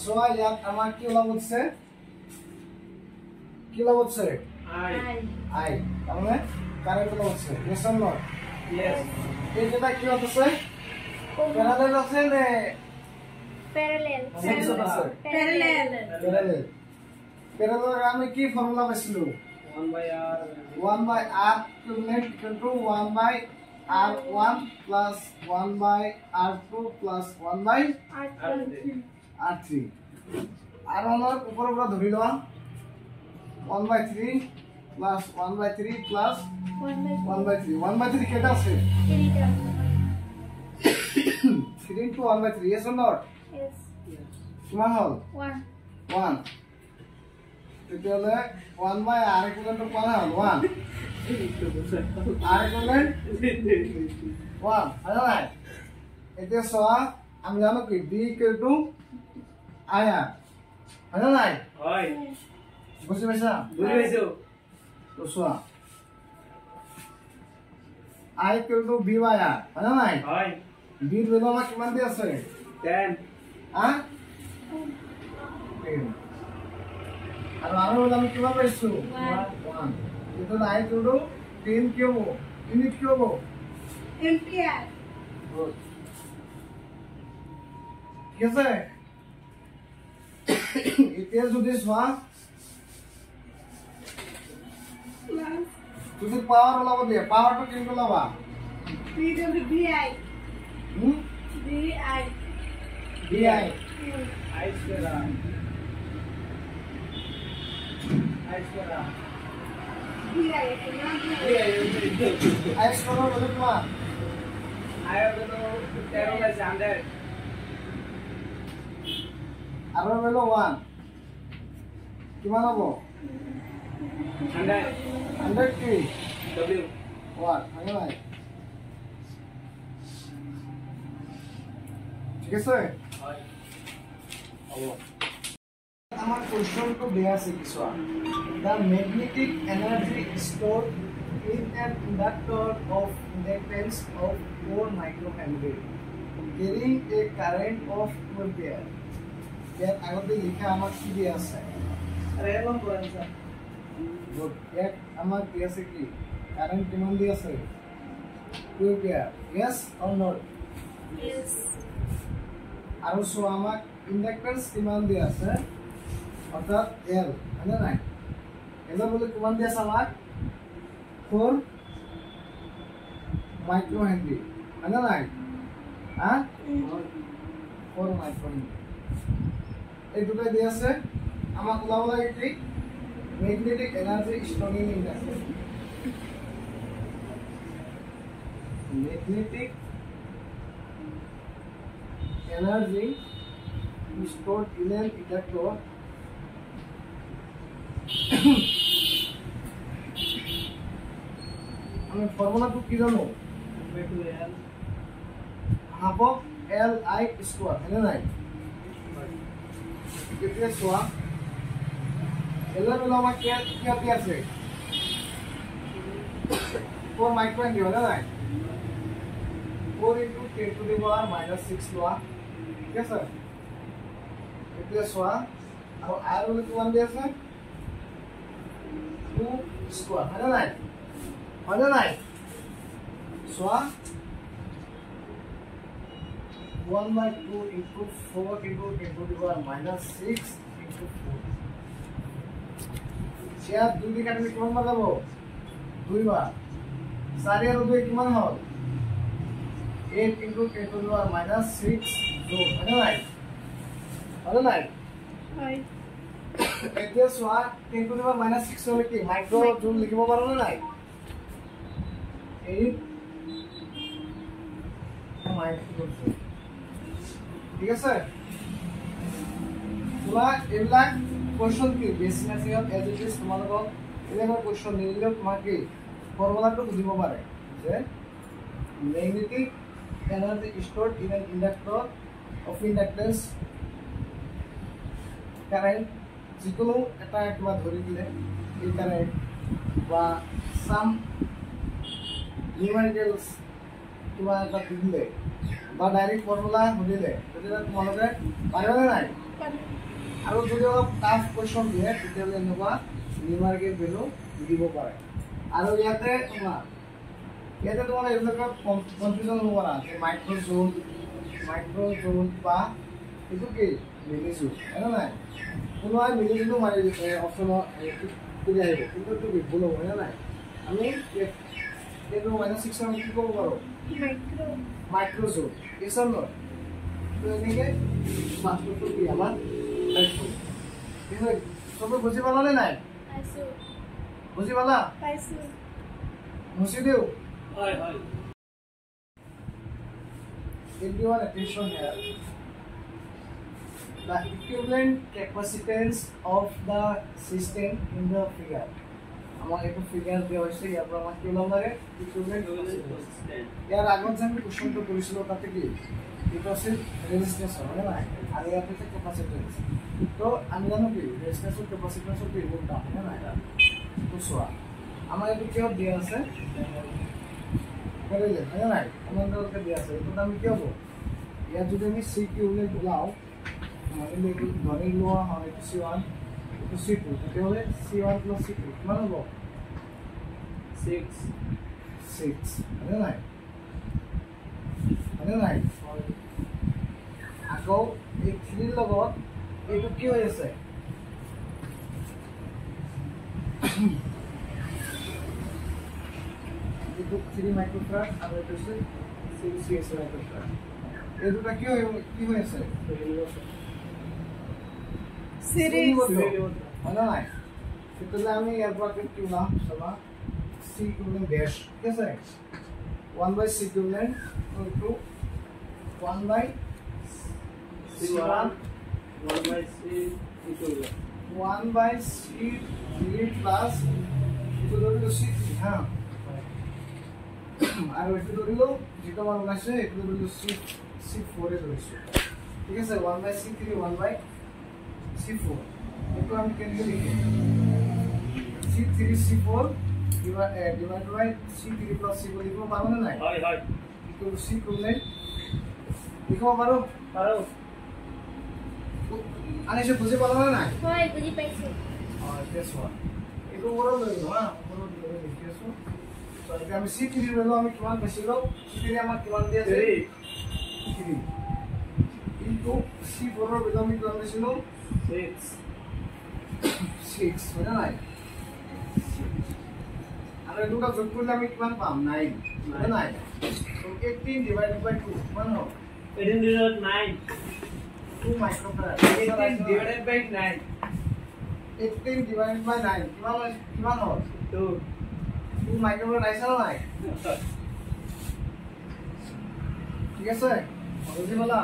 সোয়া ইয়াত আমার কি ওলা হচ্ছে আই তার মানে কারেন্ট ওলা হচ্ছে ইয়েস অর নট Yes. এই যেটা কি হচ্ছে প্যারালাল আছে নে Parallel. প্যারালাল আমি কি ফর্মুলা পাইছিল 1/r 1/r equivalent equal to 1/r1 plus 1/r2 plus 1/r3 আর আমার উপর উপর ধরি লওয়া 1/3 plus 1/3 plus 1/3 কেটা আছে 3 into 1/3 yes or not Yes. কিমান হল 1. 1 তেতিয়ালে 1/r equivalent to কোন হল 1 r equivalent 1 হয় না এতিয়া সোয়া আমি জানো কি d equal to ir হয় না নাই হয় বুঝি পাইছা বুঝি পাইছো তো সোয়া i equal to b by r হয় না নাই হয় b এর ভ্যালু আমার কিমান দি আছে 10 হ্যাঁ আর আরো আমি কিমান পাইছো 1 এটা i equal to 10 কি হবো ইউনিট কি হবো Ampere. গুড ঠিক আছে এতিয়া যদি সোয়া তুমি পাওয়ার ওলাব দিয়ে পাওয়ারটা কেন ওলাবা PWBI. Hmm BI. bi I square r I square r BI. i square হলো তোমার I have to 10 by 100 আর হলো 1 কিমান হবো 100 100 কি W 1 হয় না ঠিক আছে হয় হবো আমার কোশ্চেনটো দেয়া আছে কিছু the magnetic energy stored in an inductor of inductance of 4 microhenry carrying a current of 2 ampere এর আগতে লেখা আমার কি দেয়া আছে আরে এরকম করেন স্যার গুড এক আমার কি আছে কি কারেন্ট কিমান দি আছে 2 ampere yes or not Yes. আৰু সো আমাক ইন্ডাক্ট্যান্স কিমান দি আছে অর্থাৎ L মানে নাই এলো বলে কিমান দি আছে আমাক 4 মাইক্রো হেনরি মানে নাই হ্যাঁ 4 মাইক্রো হেনরি এই দুটো দি আছে আমাক ওলাব লাগে কি magnetic energy storing in inductor magnetic energy stored in an inductor আমি ফর্মুলাটো কি জানো half of Li square है ना कितने सोआ L में लोग क्या दिया से 4 माइक्रोहेनरी है ना 4 into 10 to the power minus 6 लोआ क्या सर कितने सोआ अब R में कितना दिया से 2 square है ना सोआ 1 by 2 into 4 into 10 to the power minus 6 into 4 share 2 के काटने किमान बताबो 2 बार सारे और 2 किमान हो 8 into 10 to the power minus 6 2 है ना Hi. এতিয়া সোয়া 10 to the power minus 6 হলে কি মাইক্রো জুল লিখিব পারো না নাই 8 মাইক্রো জুল ঠিক আছে তোমরা এবিলাক কোশ্চেন কি basic mathematics as it is তোমালোকক এবিলাক কোশ্চেন নিলে তোমাকে ফর্মুলাটো বুঝিব পারে যে magnetic energy stored in an inductor of inductance current যিকোনো এটা কিবা ধৰি দিলে এই কাৰেন্ট বা সাম নিউমেৰিকেলস কিবা এটা দিলে বা ডাইৰেক্ট ফৰ্মুলা বুঝিলে তেতিয়া তোমালোকে পাৰিবা নাই আৰু যদি অলপ টাফ কুৱেশ্যন দিয়ে তেতিয়াহ'লে এনেকুৱা নিউমাৰিকেল ভেলু দিব পাৰে আৰু ইয়াতে তোমাৰ এইবিলাকৰ কনফিউজন হ'ব না যে মাইক্ৰ'জোন বা এইটো কি মিলিজুল হয়নে নাই কোনোবাই মিলিজুলো মাৰি অপশ্যনত কৰি আহিব কিন্তু এইটো কি ভুল হ'ব হয়নে নাই আমি এইটো -6 আমি কি ক'ব পাৰোঁ মাইক্ৰ'জোন কেছন লয় তো এনেকৈ মাছটো কি আমাৰ চবে বুজি পালানে নাই বুজি পালা মুছি দিওঁ হয় হয় Give your attention here. The equivalent capacitance of the system in the figure. আমার একটু ফিগার দেওয়া হয়েছে ইয়ার পর আমার কি বললাম লাগে ইকুইভ্যালেন্ট ইয়ার আগত যে আমি কোশ্চেনটা করেছিল তাতে কি এটা হচ্ছে রেজিস্ট্যান্স মানে না আর ইয়ার হচ্ছে ক্যাপাসিট্যান্স তো আমি জানো কি রেজিস্ট্যান্স আর ক্যাপাসিট্যান্স হচ্ছে কোনটা মানে না এটা তো সোয়া আমার একটু কি দেওয়া আছে করে দেন মানে না আমাদেরকে দেওয়া আছে তো আমি কি হবো ইয়ার যদি আমি সি কিউবলেট লাও মানে একটু ধরে নেওয়া হয় C1 C2 তাহলে C1 + C2 কিমান হ'ব 6 মানে নাই আকৌ এই 3 লগত এইটো কি হৈ আছে এইটো 3 মাইক্ৰোফ্যাৰাড আৰু এইটো 6 মাইক্ৰোফ্যাৰাড এই দুটা কি হৈ আছে Series. হয় না নাই তেতিয়াহ'লে আমি ইয়াৰ পৰা কি ওলাম চাবা C ইকুইভেলেন্ট ড্যাশ ঠিক আছে 1/C equivalent into 1/C1 1/C3 plus এইটো ধৰিলো C3 হা আৰু এইটো ধৰিলো যেটা মান ওলাইছে এইটো ধৰিলো C4 এ ধৰিছো ঠিক আছে 1/C3 1/C4 itu kami kemudian lihat C3 C4 divided by C3 plus C4 itu apa mana? Hai. Itu C equivalent. Itu apa baru? Ane sih buzi apa mana? Hoy, buji paisi. Oh, this one. Itu baru lagi, ha? Baru lagi so. So, kami C3 dulu kami kiman besilo. C3 amat kiman dia sih? 3. Itu C4 dulu kami kiman besilo? 6 মানে নাই আর দুটো যোগ করলে আমি কিমান পাম 9 মানে নাই তো 18 ডিভাইডেড বাই 2 কিমান হবে 18 divided 9 2 microfarad 18 divided by 9 18 divided by 9 কিমান হবে 2 মাইক্রোফ্যারাড আইছে না নাই ঠিক আছে বুঝি বলা